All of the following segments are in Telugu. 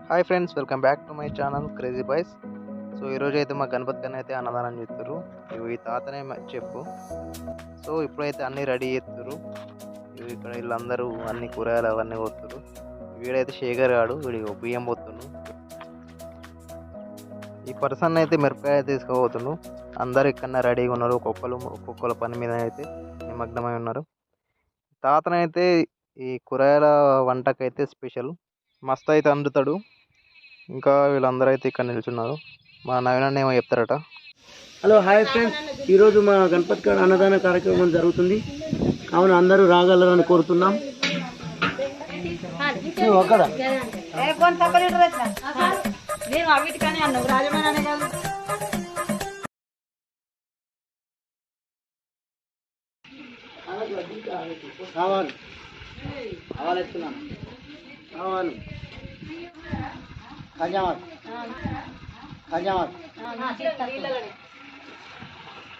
Hi friends, welcome back to my channel crazy boys. So ఈరోజు అయితే మా గణపతి కన్నా అయితే అన్నదానం చేస్తారు. ఇవి ఈ తాతనే చెప్పు. సో ఇప్పుడైతే అన్నీ రెడీ చేస్తారు. ఇవి ఇక్కడ వీళ్ళందరూ అన్ని కూరగాయలు అవన్నీ కొడుతున్నారు. వీడైతే శేఖర్ గాడు, వీడికి బియ్యం పోతున్నాడు. ఈ పర్సన్ అయితే మిరపకాయ తీసుకుపోతున్నాడు. అందరు ఇక్కడ రెడీగా ఉన్నారు. ఒక్కొక్కరు పని మీద అయితే నిమగ్నమై ఉన్నారు. తాతనైతే ఈ కూరగాయల వంటకైతే స్పెషల్ మస్తు అయితే అందుతాడు. ఇంకా వీళ్ళందరూ అయితే ఇక్కడ నిల్చున్నారు. మా నవీన ఏమో చెప్తారట. హలో హాయ్ ఫ్రెండ్స్, ఈరోజు మా గణపతి కాడ అన్నదాన కార్యక్రమం జరుగుతుంది. కావున అందరూ రాగలరని కోరుతున్నాం.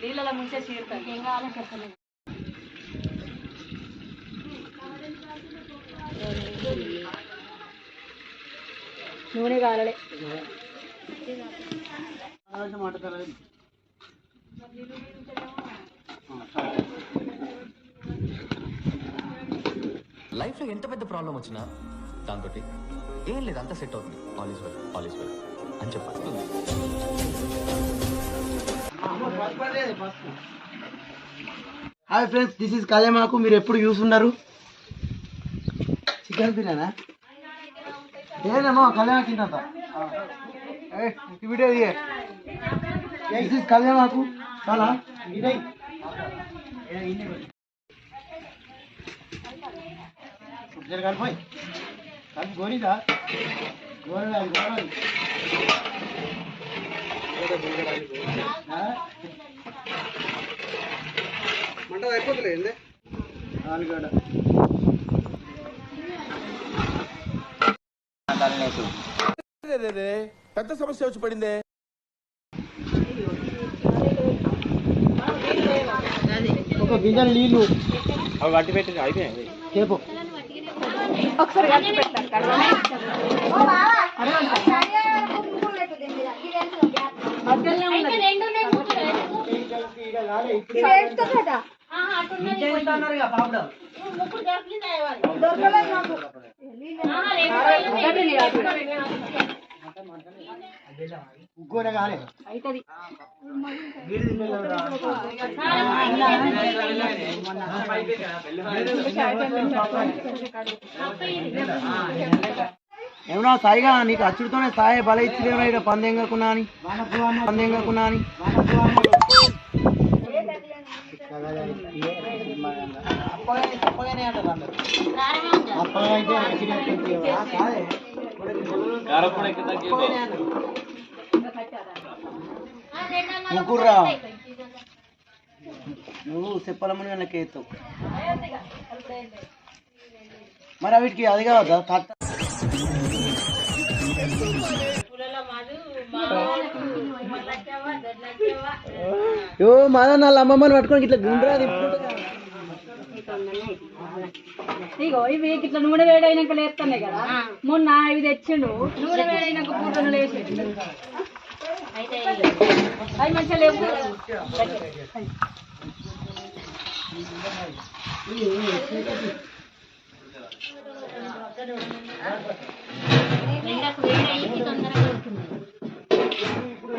నీళ్ళ ముంచే చీరుతాను ఏం కావాలో చెప్పలేదు. నూనె కాలలే లైఫ్లో ఎంత పెద్ద ప్రాబ్లం వచ్చినా దాంతో ఏం లేదు, అంతా సెట్ అవుతుంది. ఆల్ ఈజ్ వెల్ అని చెప్పాలి. హాయ్ ఫ్రెండ్స్, దిస్ ఈజ్ కళ్యామాకు. మీరు ఎప్పుడు చూసుండరు చికెన్ బిర్యానా ఏదేమో కళ్యామాకు తింటా. వీడియో దిస్ ఈజ్ కళ్యామాకు. చాలా ఇదై కలిపోయి కలిపి గోరిదా గోరడాలి గోరాలి మంట అయిపోతలేదు. ఆలుగడ్డ పెద్ద సమస్య వచ్చి పడిందే. ఒక గింజలు నీళ్ళు అవి కట్టి పెట్టి అయిపోయాయి. చేపు ఒకసారి కలిసి పెట్టాను. ఉగ్గోనే కాలే అవుతుంది. ఏమన్నా సాయిగా నీకు అచ్చుడితోనే సాయి బల ఇచ్చిలేమో ఇక పందెం కాకున్నా అని ముగ్గుర్రా నువ్వు చెప్పలమని వాళ్ళకి ఎత్తావు. మరి వీటికి అది కావద్దా కట్ట మన వాళ్ళ అమ్మమ్మని పట్టుకొని ఇట్లా గుండ్రా ఇగో ఇవి ఇట్లా నూనె వేడైనాక లేస్తున్నాయి కదా. మొన్న ఇవి తెచ్చిండు, నూనె వేడైనాక పూటను లేచి అవి మంచిగా లేవు.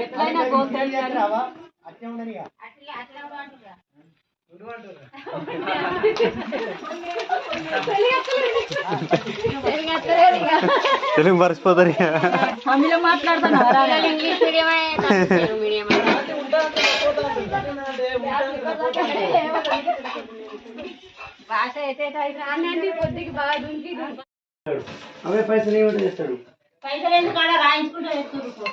ఎట్లయినా తెలుగు మర్చిపోతారు. తమిళ మాట్లాడుతున్నా భాష అయితే పొద్దుకి బాగా దుంకి అవే పైసలు ఏమిటో చేస్తాడు. పైసలు ఎందుకు రాయించుకుంటూ వేస్తున్నారు.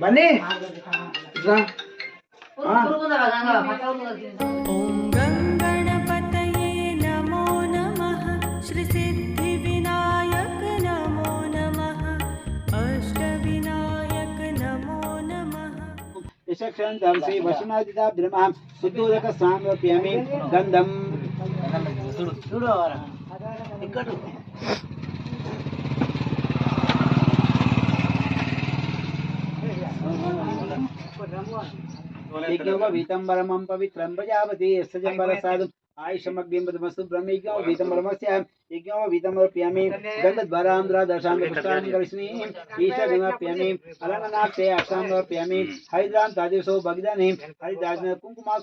బన్నీ ఇట్లా ఓం గణపతయే నమో నమః శ్రీ సిద్ధి వినాయక నమో నమః అష్ట వినాయక నమో నమః యశక్షంతం శ్రీ వసునాదిదాబ్రహ్మ శుద్ధోదక సామ్యప్యామి గంధం చూడు ఇక్కడ वीतंबरमं पवित्रं प्रजापति सजंबरसादु आयुषमग्निमस्तु ब्रह्मज्ञो वीतंबरमस्य यज्ञो वीतंबरप्यामि गन्धद्वारान्द्रा दशां पुष्टां करिष्मि ईशगणप्यामि अलंगनाक्ते अष्टांगप्यामि हरिद्रां तादिवसो भगदानि हरिदाजन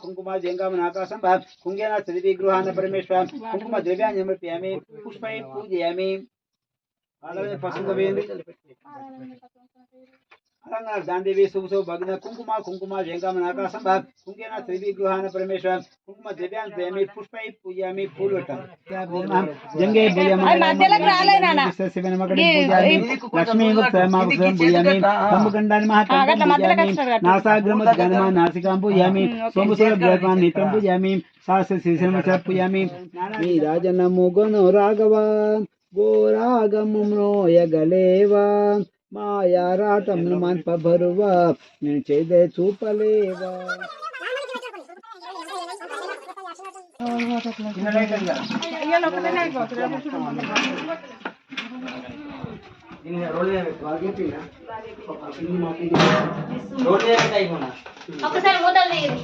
कुंकुमा जंगामनाकाशं कुंगेन श्रीविग्रहान् परमेश्वर कुंकुम द्रव्याण्यमर्पयामि पुष्पै पूजयामि आलय पशुगवेन्द्र अलंकार दानदेवी शुभसो भग्न कुंकुमा जंगामनाकाशं कुंगेन श्रीविग्रहान् परमेश्वर कुंकुम द्रव्याण्यमर्पयामि पुष्पै पूजयामि फूलवटं जंगे लक्ष्मी पूजयामि कंबगंडानि महाकंडानि नासाग्रमद्गनमा नासिकां पूजयामि सोमसुरग्रहं नेत्रं पूजयामि शास्त्र शीर्षं पूजयामि नीराजनमो गणो राघव गोरागमुम्नोय गलेवा मायाराटं नमन पभरुवा निचेदे चूपलेवा ఒకసారి మూతలు తీయరు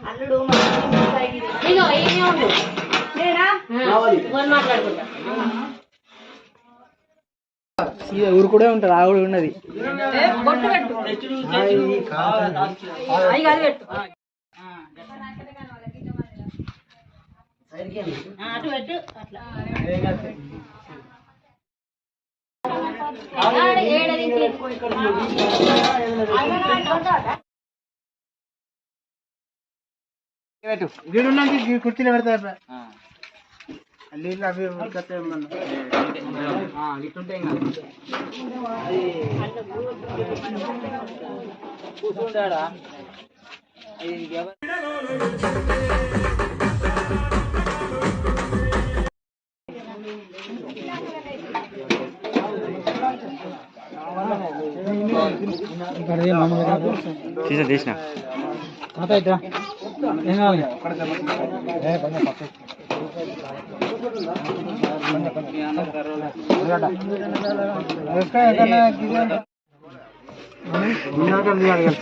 అల్లుడు ఇగో ఏమీ ఉండు నేనా ఫోన్ మాట్లాడుకుంటా ఊరు కూడా ఉంటారు ఆవిడ ఉన్నది బొట్టు పెట్టు అయి కాదు పెట్టు అటు పెట్టు అట్లా వీడున్నాకి కుర్చీలో పెడతారు నీళ్ళు అవి ఉడకతే కూర్చుంటాడా తీసిన ఏం కావాలి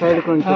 సైడ్ కొంచెం